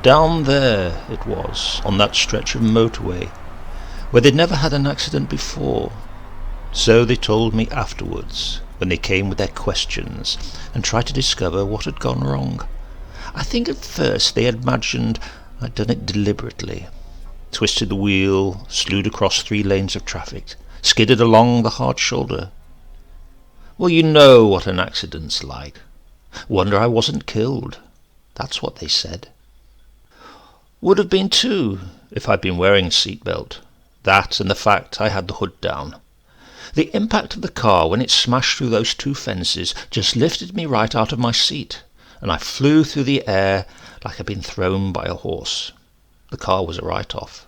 Down there it was, on that stretch of motorway, where they'd never had an accident before. So they told me afterwards, when they came with their questions and tried to discover what had gone wrong. I think at first they had imagined I'd done it deliberately. Twisted the wheel, slewed across 3 lanes of traffic, skidded along the hard shoulder. Well, you know what an accident's like. Wonder I wasn't killed. That's what they said. Would have been too, if I'd been wearing a seatbelt. That and the fact I had the hood down. The impact of the car when it smashed through those 2 fences just lifted me right out of my seat, and I flew through the air like I'd been thrown by a horse. The car was a write-off.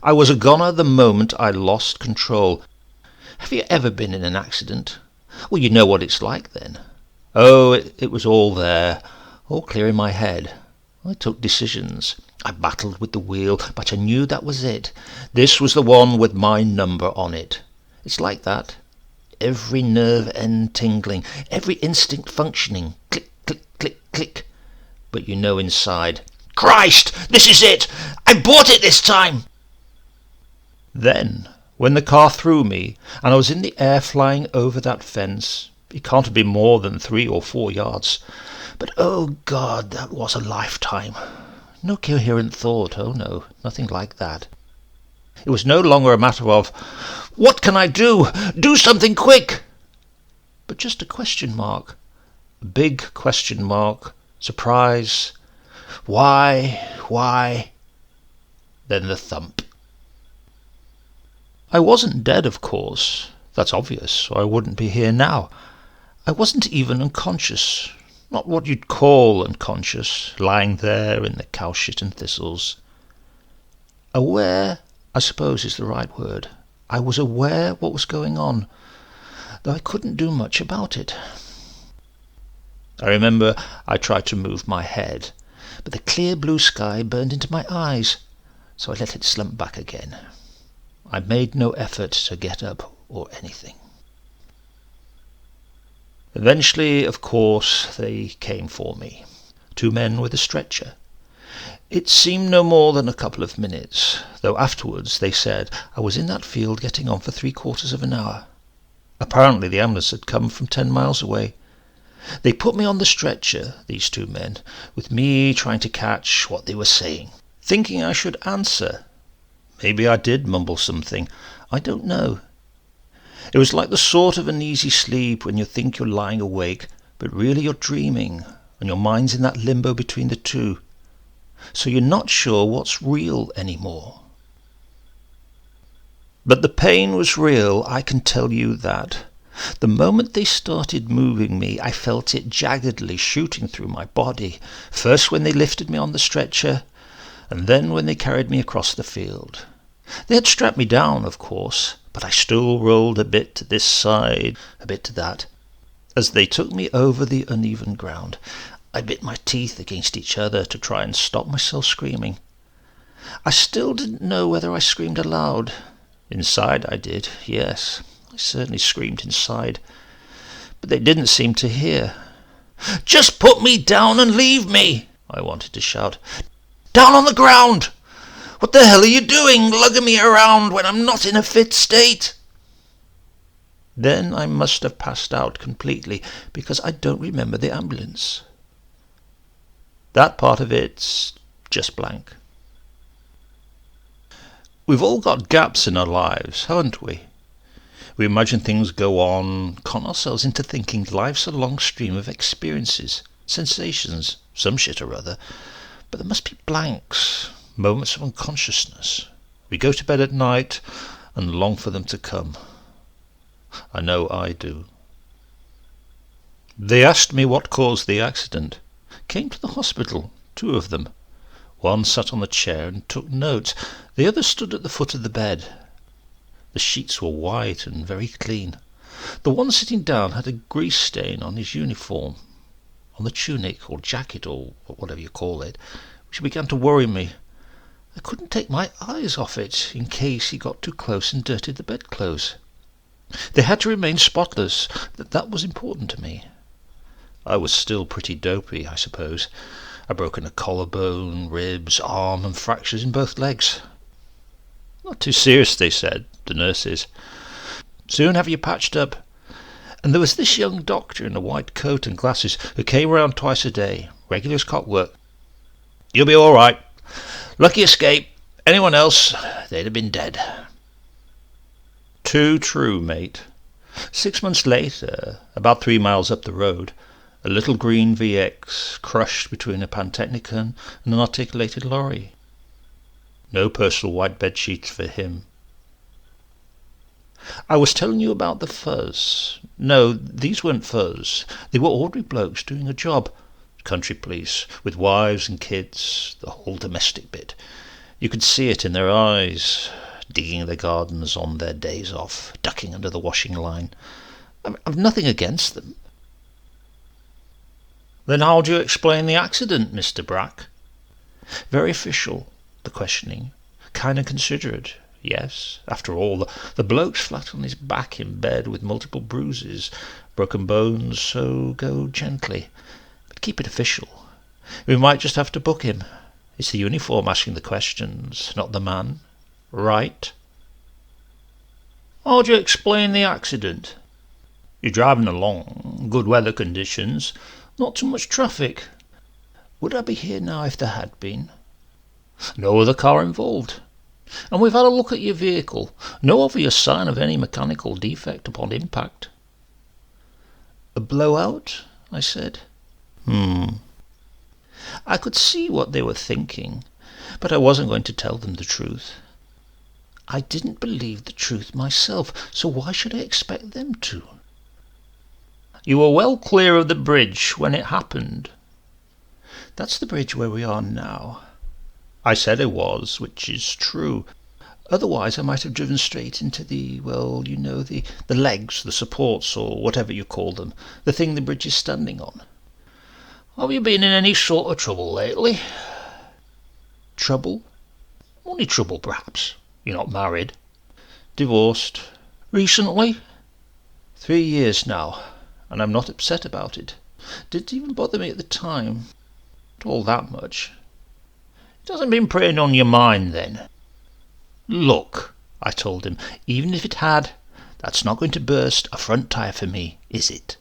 I was a goner the moment I lost control. Have you ever been in an accident? Well, you know what it's like then. Oh, it was all there, all clear in my head. I took decisions. I battled with the wheel, but I knew that was it. This was the one with my number on it. It's like that. Every nerve end tingling, every instinct functioning. Click, click, click, click. But you know inside, Christ, this is it! I bought it this time! Then, when the car threw me, and I was in the air flying over that fence, it can't have been more than 3 or 4 yards. But oh God, that was a lifetime. No coherent thought, oh no, nothing like that. It was no longer a matter of, what can I do? Do something quick! But just a question mark. A big question mark. Surprise. Why? Then the thump. I wasn't dead, of course. That's obvious, or I wouldn't be here now. I wasn't even unconscious. Not what you'd call unconscious, lying there in the cow shit and thistles. Aware, I suppose, is the right word. I was aware what was going on, though I couldn't do much about it. I remember I tried to move my head, but the clear blue sky burned into my eyes, so I let it slump back again. I made no effort to get up or anything. Eventually, of course, they came for me. 2 men with a stretcher. It seemed no more than a couple of minutes, though afterwards they said I was in that field getting on for 3/4 of an hour. Apparently the ambulance had come from 10 miles away. They put me on the stretcher, these 2 men, with me trying to catch what they were saying, thinking I should answer. Maybe I did mumble something. I don't know. It was like the sort of uneasy sleep when you think you're lying awake, but really you're dreaming, and your mind's in that limbo between the 2. So you're not sure what's real anymore. But the pain was real, I can tell you that. The moment they started moving me, I felt it jaggedly shooting through my body, first when they lifted me on the stretcher, and then when they carried me across the field. They had strapped me down, of course, but I still rolled a bit to this side, a bit to that. As they took me over the uneven ground, I bit my teeth against each other to try and stop myself screaming. I still didn't know whether I screamed aloud. Inside I did, yes. I certainly screamed inside. But they didn't seem to hear. "Just put me down and leave me!" I wanted to shout. "Down on the ground! What the hell are you doing, lugging me around when I'm not in a fit state?" Then I must have passed out completely, because I don't remember the ambulance. That part of it's just blank. We've all got gaps in our lives, haven't we? We imagine things go on, con ourselves into thinking life's a long stream of experiences, sensations, some shit or other, but there must be blanks, moments of unconsciousness. We go to bed at night and long for them to come. I know I do. They asked me what caused the accident. Came to the hospital, 2 of them. One sat on the chair and took notes. The other stood at the foot of the bed. The sheets were white and very clean. The one sitting down had a grease stain on his uniform, on the tunic or jacket or whatever you call it, which began to worry me. I couldn't take my eyes off it in case he got too close and dirtied the bedclothes. They had to remain spotless. That was important to me. I was still pretty dopey, I suppose, I'd broken a collarbone, ribs, arm, and fractures in both legs. Not too serious, they said, the nurses. Soon have you patched up. And there was this young doctor in a white coat and glasses who came round twice a day, regular as clockwork. You'll be all right. Lucky escape. Anyone else, they'd have been dead. Too true, mate. 6 months later, about 3 miles up the road, a little green VX crushed between a Pantechnicon and an articulated lorry. No personal white bed sheets for him. I was telling you about the fuzz. No, these weren't fuzz. They were ordinary blokes doing a job. Country police, with wives and kids, the whole domestic bit. You could see it in their eyes, digging their gardens on their days off, ducking under the washing line. I've nothing against them. Then how do you explain the accident, Mr. Brack? Very official, the questioning. Kind of considerate. Yes, after all, the bloke's flat on his back in bed with multiple bruises, broken bones, so go gently. But keep it official. We might just have to book him. It's the uniform asking the questions, not the man. Right? How do you explain the accident? You're driving along, good weather conditions, not too much traffic. Would I be here now if there had been? No other car involved. And we've had a look at your vehicle. No obvious sign of any mechanical defect upon impact. A blowout? I said. I could see what they were thinking, but I wasn't going to tell them the truth. I didn't believe the truth myself, so why should I expect them to? You were well clear of the bridge when it happened. That's the bridge where we are now. I said I was, which is true. Otherwise I might have driven straight into the legs, the supports, or whatever you call them, the thing the bridge is standing on. Have you been in any sort of trouble lately? Trouble? Money trouble, perhaps. You're not married. Divorced. Recently? 3 years now, and I'm not upset about it. Didn't even bother me at the time. Not all that much. It hasn't been preying on your mind, then? Look, I told him, even if it had, that's not going to burst a front tyre for me, is it?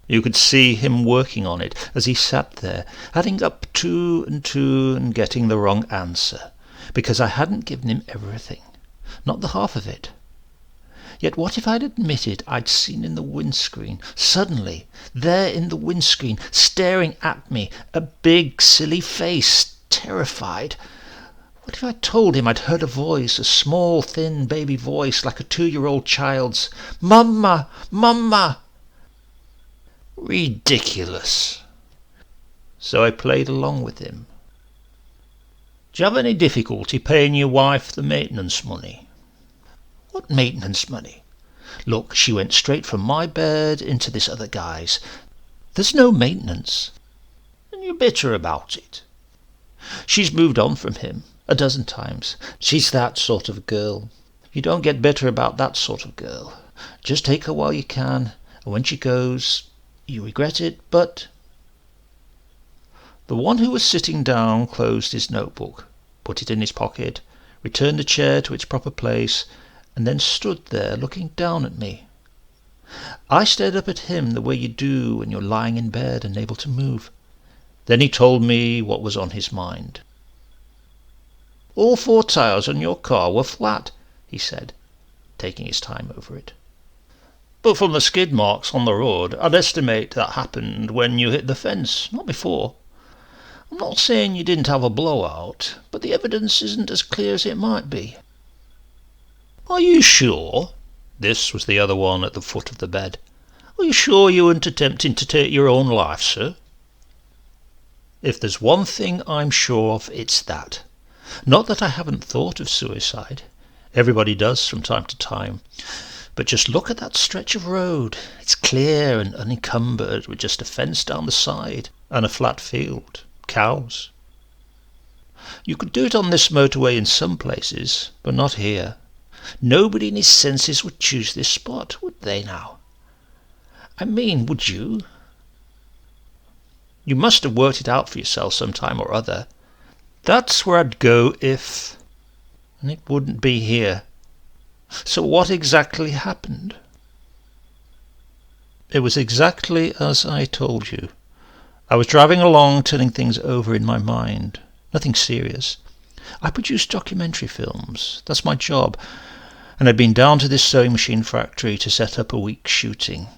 You could see him working on it as he sat there, adding up 2 and 2 and getting the wrong answer, because I hadn't given him everything, not the half of it. Yet what if I'd admitted I'd seen in the windscreen, suddenly, there in the windscreen, staring at me, a big, silly face, terrified? What if I told him I'd heard a voice, a small, thin, baby voice, like a 2-year-old child's, "Mama! Mama!" Ridiculous. So I played along with him. Do you have any difficulty paying your wife the maintenance money? What maintenance money? Look, she went straight from my bed into this other guy's. There's no maintenance. And you're bitter about it. She's moved on from him 12 times. She's that sort of girl. You don't get bitter about that sort of girl. Just take her while you can, and when she goes, you regret it, but... The one who was sitting down closed his notebook, put it in his pocket, returned the chair to its proper place, and then stood there looking down at me. I stared up at him the way you do when you're lying in bed and able to move. Then he told me what was on his mind. All 4 tyres on your car were flat, he said, taking his time over it. But from the skid marks on the road, I'd estimate that happened when you hit the fence, not before. I'm not saying you didn't have a blowout, but the evidence isn't as clear as it might be. Are you sure? This was the other one at the foot of the bed. Are you sure you weren't attempting to take your own life, sir? If there's one thing I'm sure of, it's that. Not that I haven't thought of suicide. Everybody does from time to time. But just look at that stretch of road. It's clear and unencumbered, with just a fence down the side and a flat field. Cows. You could do it on this motorway in some places, but not here. Nobody in his senses would choose this spot, would they now? I mean, would you? You must have worked it out for yourself some time or other. That's where I'd go if... and it wouldn't be here. So what exactly happened? It was exactly as I told you. I was driving along, turning things over in my mind. Nothing serious. I produce documentary films. That's my job. And I'd been down to this sewing machine factory to set up a week's shooting.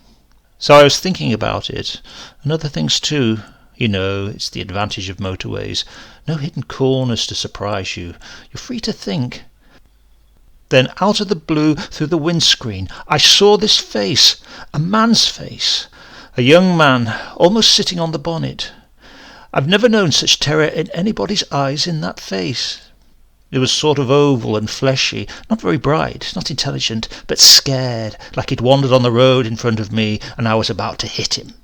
So I was thinking about it, and other things too. You know, it's the advantage of motorways. No hidden corners to surprise you. You're free to think. Then out of the blue, through the windscreen, I saw this face, a man's face, a young man, almost sitting on the bonnet. I've never known such terror in anybody's eyes in that face. It was sort of oval and fleshy, not very bright, not intelligent, but scared, like he'd wandered on the road in front of me and I was about to hit him.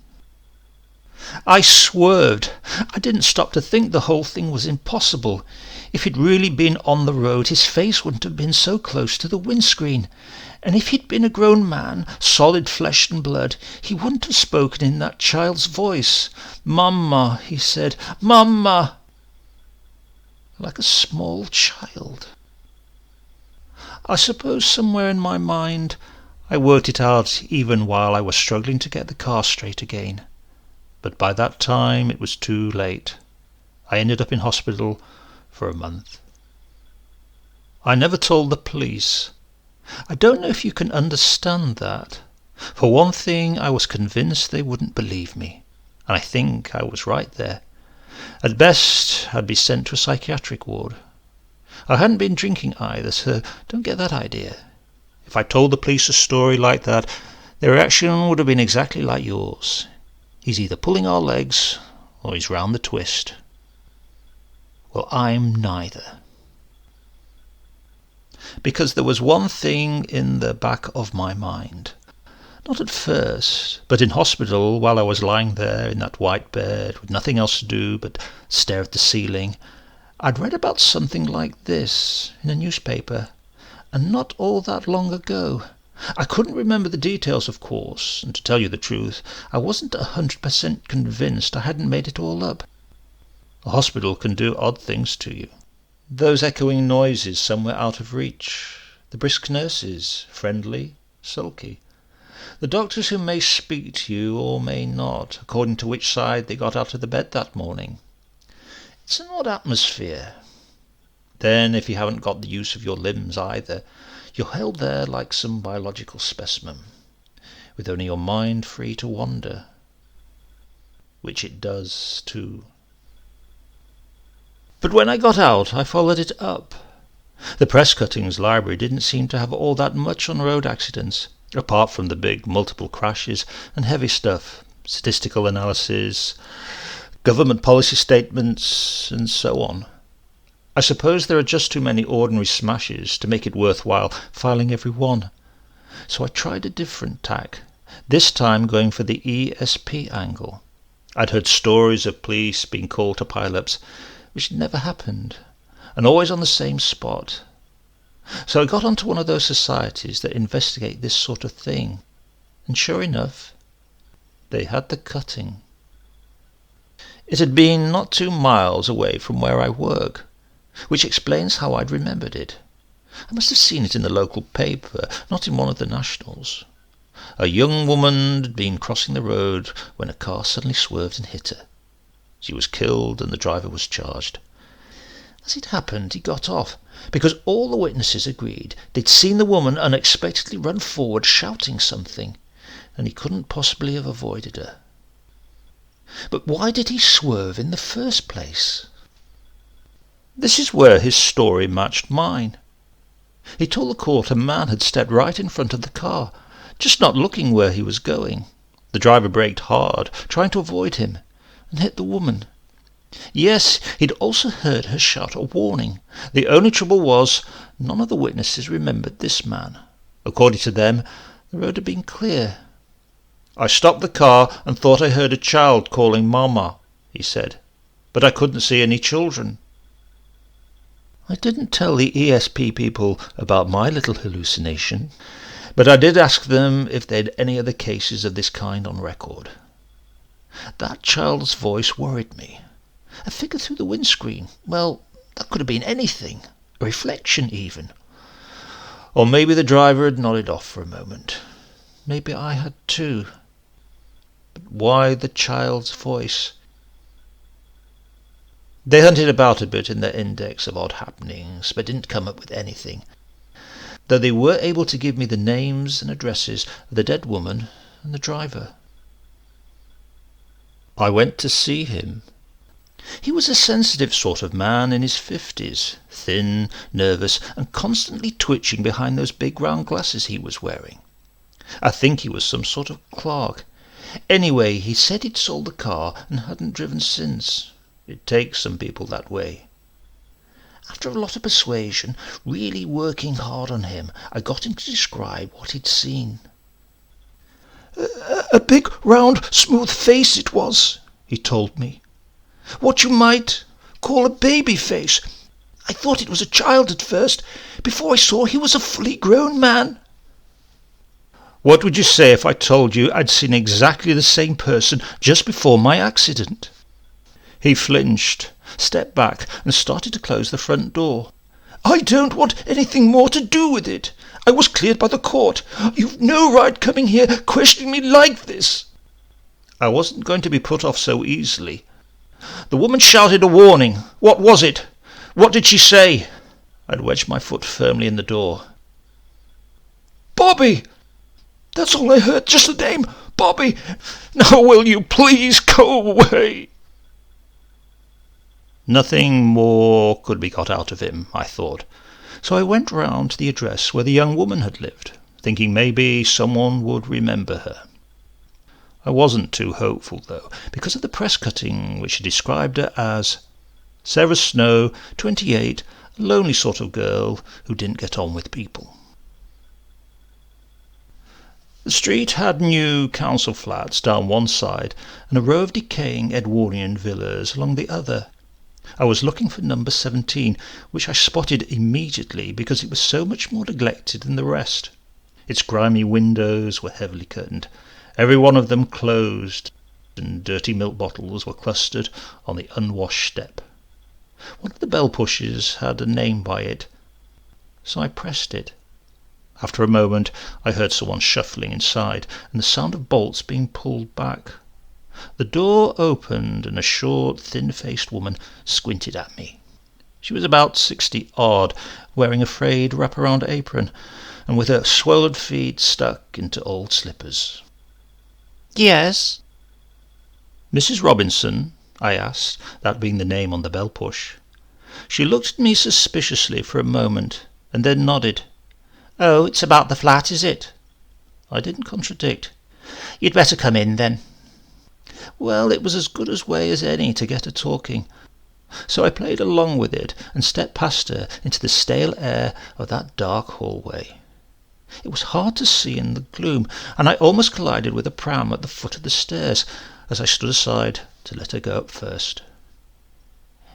I swerved. I didn't stop to think the whole thing was impossible. If he'd really been on the road, his face wouldn't have been so close to the windscreen. And if he'd been a grown man, solid flesh and blood, he wouldn't have spoken in that child's voice. "Mama," he said, "Mama," like a small child. I suppose somewhere in my mind I worked it out even while I was struggling to get the car straight again. But by that time it was too late. I ended up in hospital for a month. I never told the police. I don't know if you can understand that. For one thing, I was convinced they wouldn't believe me, and I think I was right there. At best, I'd be sent to a psychiatric ward. I hadn't been drinking either, so don't get that idea. If I told the police a story like that, their reaction would have been exactly like yours. He's either pulling our legs, or he's round the twist. Well, I'm neither. Because there was one thing in the back of my mind. Not at first, but in hospital, while I was lying there in that white bed with nothing else to do but stare at the ceiling, I'd read about something like this in a newspaper, and not all that long ago. I couldn't remember the details, of course, and to tell you the truth, I wasn't 100% convinced I hadn't made it all up. A hospital can do odd things to you. Those echoing noises somewhere out of reach, the brisk nurses, friendly, sulky, the doctors who may speak to you or may not, according to which side they got out of the bed that morning. It's an odd atmosphere. Then, if you haven't got the use of your limbs either, you're held there like some biological specimen, with only your mind free to wander. Which it does, too. But when I got out, I followed it up. The press cuttings library didn't seem to have all that much on road accidents, apart from the big multiple crashes and heavy stuff, statistical analysis, government policy statements, and so on. I suppose there are just too many ordinary smashes to make it worthwhile filing every one. So I tried a different tack, this time going for the ESP angle. I'd heard stories of police being called to pile-ups, which never happened, and always on the same spot. So I got onto one of those societies that investigate this sort of thing, and sure enough, they had the cutting. It had been not 2 miles away from where I work, which explains how I'd remembered it. I must have seen it in the local paper, not in one of the nationals. A young woman had been crossing the road when a car suddenly swerved and hit her. She was killed and the driver was charged. As it happened, he got off, because all the witnesses agreed they'd seen the woman unexpectedly run forward shouting something, and he couldn't possibly have avoided her. But why did he swerve in the first place? This is where his story matched mine. He told the court a man had stepped right in front of the car, just not looking where he was going. The driver braked hard, trying to avoid him, and hit the woman. Yes, he'd also heard her shout a warning. The only trouble was, none of the witnesses remembered this man. According to them, the road had been clear. "I stopped the car and thought I heard a child calling Mama," he said, "but I couldn't see any children." I didn't tell the ESP people about my little hallucination, but I did ask them if they'd any other cases of this kind on record. That child's voice worried me. A figure through the windscreen. Well, that could have been anything. A reflection, even. Or maybe the driver had nodded off for a moment. Maybe I had too. But why the child's voice? They hunted about a bit in their index of odd happenings, but didn't come up with anything, though they were able to give me the names and addresses of the dead woman and the driver. I went to see him. He was a sensitive sort of man in his 50s, thin, nervous, and constantly twitching behind those big round glasses he was wearing. I think he was some sort of clerk. Anyway, he said he'd sold the car and hadn't driven since. It takes some people that way. After a lot of persuasion, really working hard on him, I got him to describe what he'd seen. A big, round, smooth face it was, he told me. What you might call a baby face. I thought it was a child at first, before I saw he was a fully grown man. What would you say if I told you I'd seen exactly the same person just before my accident? He flinched, stepped back, and started to close the front door. I don't want anything more to do with it. I was cleared by the court. You've no right coming here questioning me like this. I wasn't going to be put off so easily. The woman shouted a warning. What was it? What did she say? I'd wedged my foot firmly in the door. Bobby! That's all I heard, just the name, Bobby. Now will you please go away? Nothing more could be got out of him, I thought, so I went round to the address where the young woman had lived, thinking maybe someone would remember her. I wasn't too hopeful, though, because of the press cutting which described her as Sarah Snow, 28, a lonely sort of girl who didn't get on with people. The street had new council flats down one side and a row of decaying Edwardian villas along the other. I was looking for number 17, which I spotted immediately because it was so much more neglected than the rest. Its grimy windows were heavily curtained, every one of them closed, and dirty milk bottles were clustered on the unwashed step. One of the bell pushes had a name by it, so I pressed it. After a moment I heard someone shuffling inside and the sound of bolts being pulled back. The door opened and a short, thin-faced woman squinted at me. She was about 60-odd, wearing a frayed wrap-around apron, and with her swollen feet stuck into old slippers. "Yes?" "Mrs. Robinson?" I asked, that being the name on the bell-push. She looked at me suspiciously for a moment, and then nodded. "Oh, it's about the flat, is it?" I didn't contradict. "You'd better come in, then." Well, it was as good a way as any to get her talking, so I played along with it and stepped past her into the stale air of that dark hallway. It was hard to see in the gloom, and I almost collided with a pram at the foot of the stairs as I stood aside to let her go up first.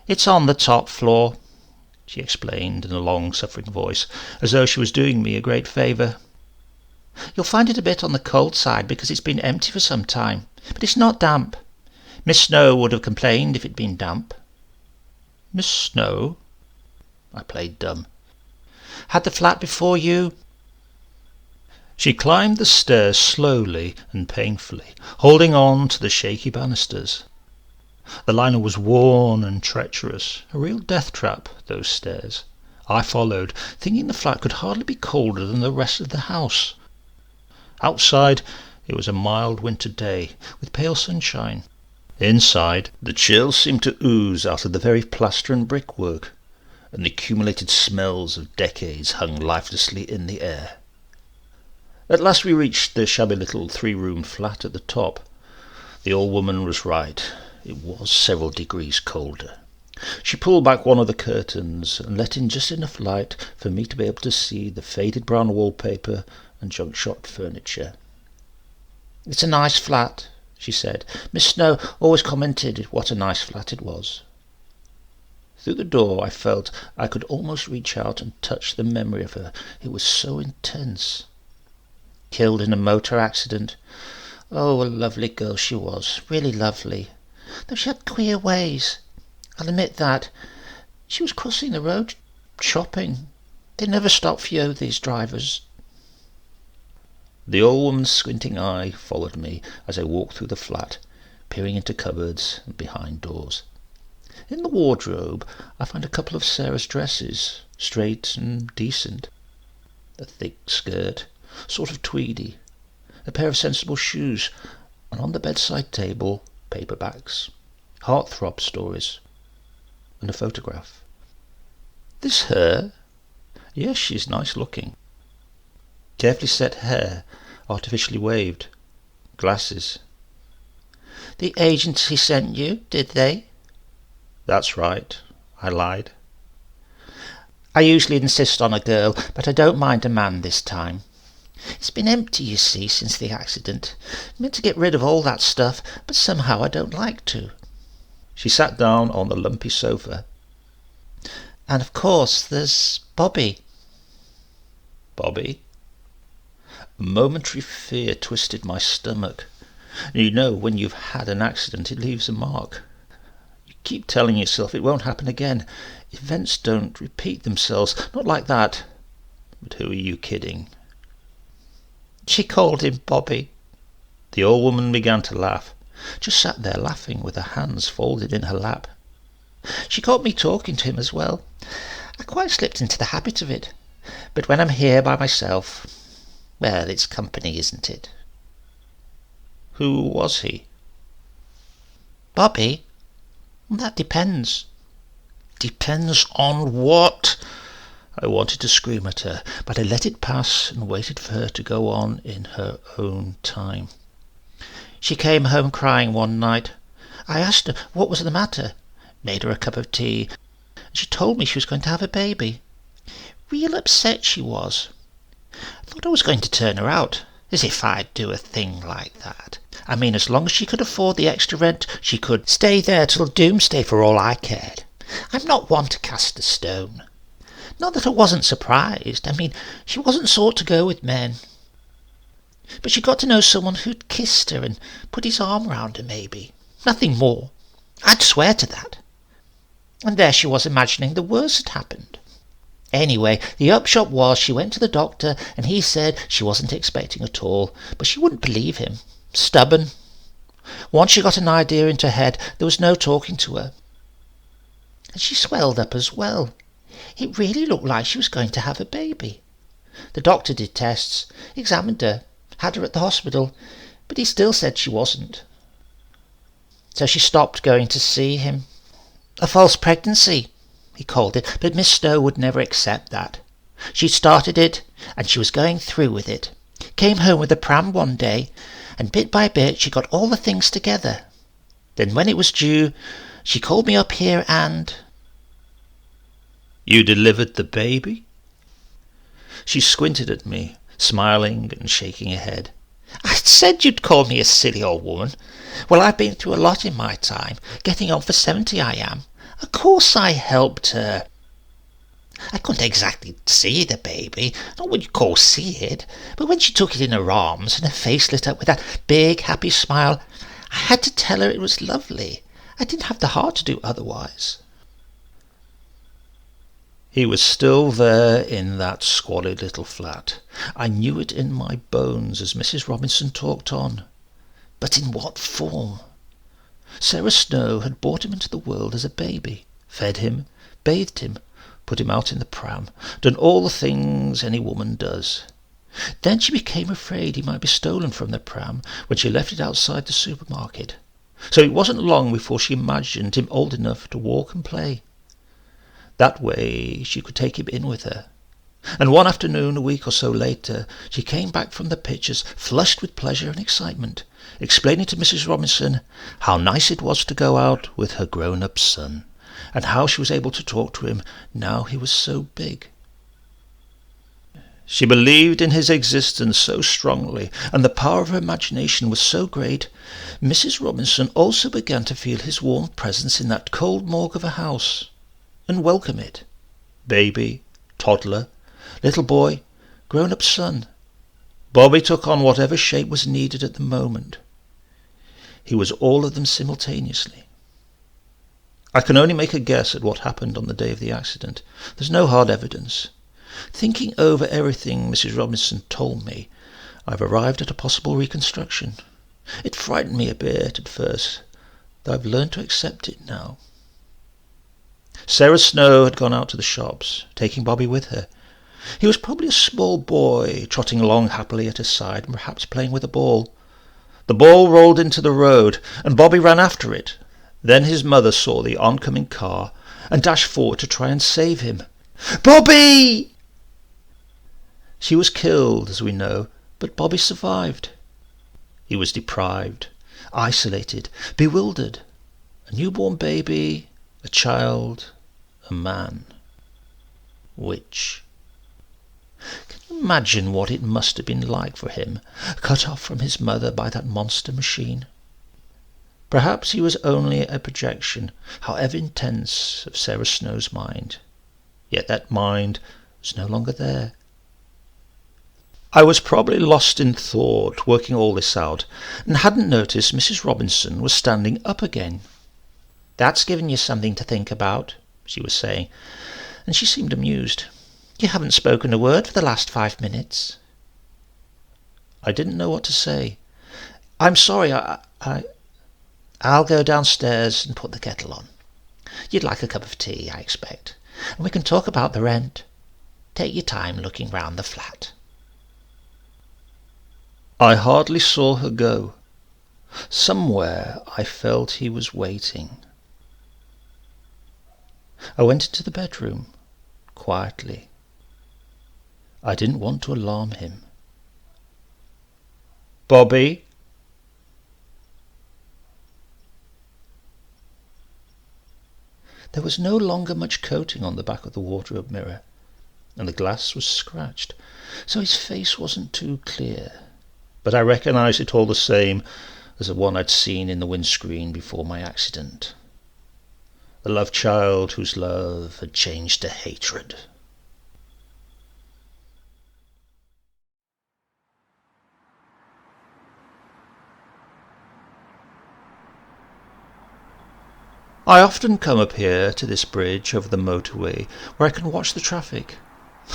"It's on the top floor," she explained in a long-suffering voice, as though she was doing me a great favour. "You'll find it a bit on the cold side because it's been empty for some time, but it's not damp. Miss Snow would have complained if it'd been damp." "Miss Snow?" I played dumb. "Had the flat before you." She climbed the stairs slowly and painfully, holding on to the shaky banisters. The liner was worn and treacherous, a real death-trap, those stairs. I followed, thinking the flat could hardly be colder than the rest of the house. Outside it was a mild winter day, with pale sunshine. Inside, the chill seemed to ooze out of the very plaster and brickwork, and the accumulated smells of decades hung lifelessly in the air. At last we reached the shabby little 3-room flat at the top. The old woman was right. It was several degrees colder. She pulled back one of the curtains and let in just enough light for me to be able to see the faded brown wallpaper and junk-shop furniture. "It's a nice flat," she said. "Miss Snow always commented what a nice flat it was." Through the door I felt I could almost reach out and touch the memory of her. It was so intense. Killed in a motor accident. Oh, a lovely girl she was, really lovely. Though she had queer ways. I'll admit that. She was crossing the road, shopping. They never stop for you, these drivers. The old woman's squinting eye followed me as I walked through the flat, peering into cupboards and behind doors. In the wardrobe I found a couple of Sarah's dresses, straight and decent. A thick skirt, sort of tweedy, a pair of sensible shoes, and on the bedside table paperbacks, heartthrob stories, and a photograph. This her? Yes, she's nice looking. Carefully set hair, artificially waved. Glasses. The agency sent you, did they? That's right, I lied. I usually insist on a girl, but I don't mind a man this time. It's been empty, you see, since the accident. Meant to get rid of all that stuff, but somehow I don't like to. She sat down on the lumpy sofa. And of course there's Bobby. Bobby? A momentary fear twisted my stomach. You know, when you've had an accident, it leaves a mark. You keep telling yourself it won't happen again. Events don't repeat themselves, not like that. But who are you kidding? She called him Bobby. The old woman began to laugh. Just sat there laughing with her hands folded in her lap. She caught me talking to him as well. I quite slipped into the habit of it. But when I'm here by myself, well, it's company, isn't it? Who was he? Bobby? That depends. Depends on what? I wanted to scream at her, but I let it pass and waited for her to go on in her own time. She came home crying one night. I asked her what was the matter, made her a cup of tea, and she told me she was going to have a baby. Real upset she was. Thought I was going to turn her out, as if I'd do a thing like that. I mean, as long as she could afford the extra rent, she could stay there till doomsday for all I cared. I'm not one to cast a stone. Not that I wasn't surprised. I mean, she wasn't sort to go with men. But she got to know someone who'd kissed her and put his arm round her, maybe. Nothing more. I'd swear to that. And there she was imagining the worst had happened. Anyway, the upshot was she went to the doctor and he said she wasn't expecting at all, but she wouldn't believe him. Stubborn. Once she got an idea into her head, there was no talking to her. And she swelled up as well. It really looked like she was going to have a baby. The doctor did tests, examined her, had her at the hospital, but he still said she wasn't. So she stopped going to see him. A false pregnancy, he called it, but Miss Stowe would never accept that. She'd started it, and she was going through with it. Came home with a pram one day, and bit by bit she got all the things together. Then when it was due, she called me up here and... You delivered the baby? She squinted at me, smiling and shaking her head. I said you'd call me a silly old woman. Well, I've been through a lot in my time. Getting on for 70 I am. Of course I helped her. I couldn't exactly see the baby, not what you call see it, but when she took it in her arms and her face lit up with that big happy smile, I had to tell her it was lovely. I didn't have the heart to do otherwise. He was still there in that squalid little flat. I knew it in my bones as Mrs. Robinson talked on. But in what form? Sarah Snow had brought him into the world as a baby, fed him, bathed him, put him out in the pram, done all the things any woman does. Then she became afraid he might be stolen from the pram when she left it outside the supermarket. So it wasn't long before she imagined him old enough to walk and play. That way she could take him in with her. And one afternoon, a week or so later, she came back from the pictures, flushed with pleasure and excitement, explaining to Mrs. Robinson how nice it was to go out with her grown-up son, and how she was able to talk to him now he was so big. She believed in his existence so strongly, and the power of her imagination was so great, Mrs. Robinson also began to feel his warm presence in that cold morgue of a house, and welcome it. Baby, toddler, little boy, grown-up son. Bobby took on whatever shape was needed at the moment. He was all of them simultaneously. I can only make a guess at what happened on the day of the accident. There's no hard evidence. Thinking over everything Mrs. Robinson told me, I've arrived at a possible reconstruction. It frightened me a bit at first, though I've learned to accept it now. Sarah Snow had gone out to the shops, taking Bobby with her. He was probably a small boy, trotting along happily at her side and perhaps playing with a ball. The ball rolled into the road, and Bobby ran after it. Then his mother saw the oncoming car and dashed forward to try and save him. "Bobby!" She was killed, as we know, but Bobby survived. He was deprived, isolated, bewildered. A newborn baby, a child, a man. Which? Can you imagine what it must have been like for him, cut off from his mother by that monster machine? Perhaps he was only a projection, however intense, of Sarah Snow's mind. Yet that mind was no longer there. I was probably lost in thought, working all this out, and hadn't noticed Mrs. Robinson was standing up again. "That's given you something to think about," she was saying, and she seemed amused. "You haven't spoken a word for the last 5 minutes." I didn't know what to say. "I'm sorry, I'll go downstairs and put the kettle on. You'd like a cup of tea, I expect, and we can talk about the rent. Take your time looking round the flat." I hardly saw her go. Somewhere I felt he was waiting. I went into the bedroom, quietly. I didn't want to alarm him. "Bobby?" There was no longer much coating on the back of the wardrobe mirror, and the glass was scratched, so his face wasn't too clear. But I recognized it all the same as the one I'd seen in the windscreen before my accident. The love child whose love had changed to hatred. I often come up here to this bridge over the motorway where I can watch the traffic.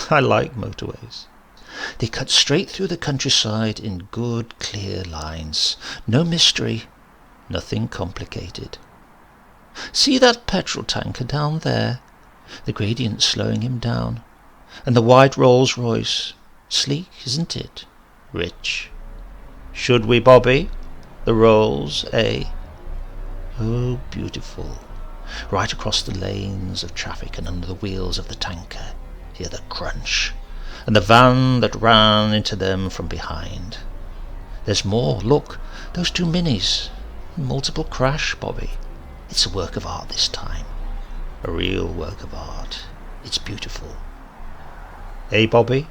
I like motorways. They cut straight through the countryside in good, clear lines. No mystery, nothing complicated. See that petrol tanker down there? The gradient slowing him down. And the white Rolls Royce. Sleek, isn't it? Rich. Should we, Bobby? The Rolls, eh? Oh, beautiful. Right across the lanes of traffic and under the wheels of the tanker. Hear the crunch. And the van that ran into them from behind. There's more. Look, those 2 minis. Multiple crash, Bobby. It's a work of art this time. A real work of art. It's beautiful. Eh, Bobby?